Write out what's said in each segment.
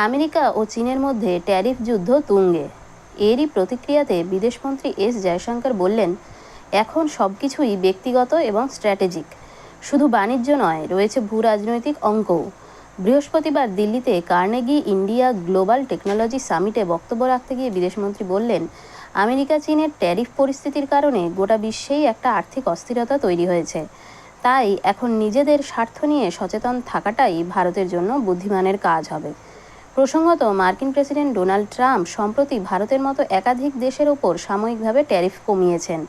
America ও চীনের মধ্যে tariff যুদ্ধ তুঙ্গে। এরই প্রতিক্রিয়াতে বিদেশমন্ত্রী এস জয়শঙ্কর বললেন, এখন সব কিছুই ব্যক্তিগত এবং স্ট্র্যাটেজিক, শুধু বাণিজ্য নয়, রয়েছে ভূ রাজনৈতিক অঙ্কও। বৃহস্পতিবার দিল্লিতে কার্নেগি ইন্ডিয়া গ্লোবাল টেকনোলজি সামিটে বক্তব্য রাখতে গিয়ে বিদেশমন্ত্রী বললেন, আমেরিকা চীনের ট্যারিফ পরিস্থিতির কারণে গোটা বিশ্বেই একটা আর্থিক অস্থিরতা তৈরি হয়েছে। তাই এখন নিজেদের স্বার্থ নিয়ে সচেতন থাকাটাই ভারতের জন্য বুদ্ধিমানের কাজ হবে। প্রসঙ্গত, মার্কিন প্রেসিডেন্ট ডোনাল্ড ট্রাম্প সম্প্রতি ভারতের মতো একাধিক দেশের ওপর সাময়িকভাবে ট্যারিফ কমিয়েছেন।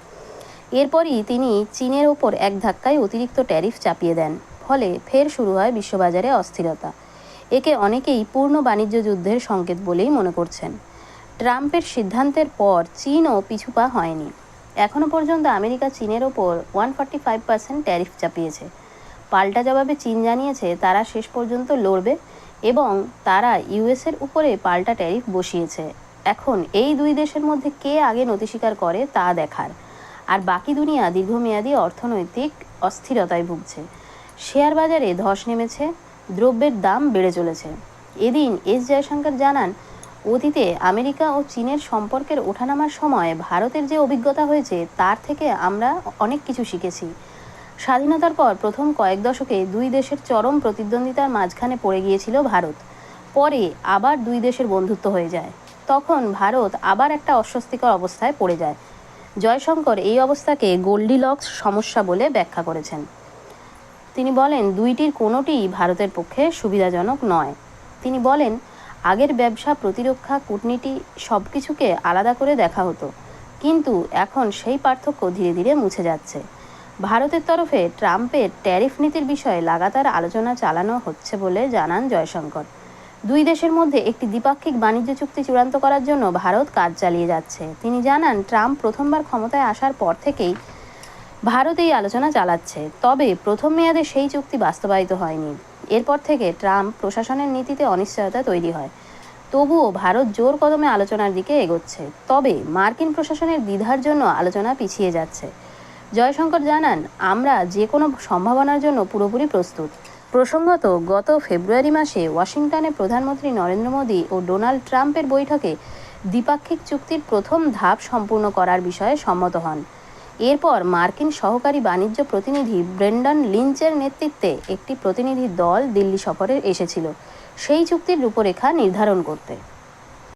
এরপরই তিনি চীনের ওপর এক ধাক্কায় অতিরিক্ত ট্যারিফ চাপিয়ে দেন। ফলে ফের শুরু হয় বিশ্ববাজারে অস্থিরতা। একে অনেকেই পূর্ণ বাণিজ্য যুদ্ধের সংকেত বলেই মনে করছেন। ট্রাম্পের সিদ্ধান্তের পর চীনও পিছুপা হয়নি। এখনও পর্যন্ত আমেরিকা চীনের ওপর 145% ট্যারিফ চাপিয়েছে। পাল্টা জবাবে চীন জানিয়েছে তারা শেষ পর্যন্ত লড়বে এবং তারা ইউএসের উপরে পাল্টা ট্যারিফ বসিয়েছে। এখন এই দুই দেশের মধ্যে কে আগে নতি স্বীকার করে তা দেখার। আর বাকি দুনিয়া দীর্ঘমেয়াদী অর্থনৈতিক অস্থিরতায় ভুগছে। শেয়ার বাজারে ধস নেমেছে, দ্রব্যের দাম বেড়ে চলেছে। এদিন এস জয়শঙ্কর জানান, অতীতে আমেরিকা ও চীনের সম্পর্কের ওঠানামার সময় ভারতের যে অভিজ্ঞতা হয়েছে তার থেকে আমরা অনেক কিছু শিখেছি। স্বাধীনতার পর প্রথম কয়েক দশকে দুই দেশের চরম প্রতিদ্বন্দ্বিতার মাঝখানে পড়ে গিয়েছিল ভারত। পরে আবার দুই দেশের বন্ধুত্ব হয়ে যায়। তখন ভারত আবার একটা অস্বস্তিকর অবস্থায় পড়ে যায়। জয়শঙ্কর এই অবস্থাকে গোল্ডিলক্স সমস্যা বলে ব্যাখ্যা করেছেন। তিনি বলেন, দুইটির কোনোটিই ভারতের পক্ষে সুবিধাজনক নয়। তিনি বলেন, আগের ব্যবসা, প্রতিরক্ষা, কূটনীতি সব কিছুকে আলাদা করে দেখা হতো, কিন্তু এখন সেই পার্থক্য ধীরে ধীরে মুছে যাচ্ছে। ভারতের তরফে ট্রাম্পের ট্যারিফ নীতির বিষয়ে লাগাতার আলোচনা চালানো হচ্ছে বলে জানান জয়শঙ্কর। দুই দেশের মধ্যে একটি দ্বিপাক্ষিক বাণিজ্য চুক্তি চূড়ান্ত করার জন্য ভারত কাজ চালিয়ে যাচ্ছে। তিনি জানান, ট্রাম্প প্রথমবার ক্ষমতায় আসার পর থেকেই ভারত এই আলোচনা চালাচ্ছে, তবে প্রথম মেয়াদে সেই চুক্তি বাস্তবায়িত হয়নি। এরপর থেকে ট্রাম্প প্রশাসনের নীতিতে অনিশ্চয়তা তৈরি হয়। তবুও ভারত জোর কদমে আলোচনার দিকে এগোচ্ছে, তবে মার্কিন প্রশাসনের দ্বিধার জন্য আলোচনা পিছিয়ে যাচ্ছে। জয়শঙ্কর জানান, আমরা যে কোনো সম্ভাবনার জন্য পুরোপুরি প্রস্তুত। প্রসঙ্গত, গত ফেব্রুয়ারি মাসে ওয়াশিংটনে প্রধানমন্ত্রী নরেন্দ্র মোদী ও ডোনাল্ড ট্রাম্পের বৈঠকে দ্বিপাক্ষিক চুক্তির প্রথম ধাপ সম্পূর্ণ করার বিষয়ে সম্মত হন। এরপর মার্কিন সহকারী বাণিজ্য প্রতিনিধি ব্রেন্ডন লিঞ্চের নেতৃত্বে একটি প্রতিনিধি দল দিল্লি সফরে এসেছিল সেই চুক্তির রূপরেখা নির্ধারণ করতে।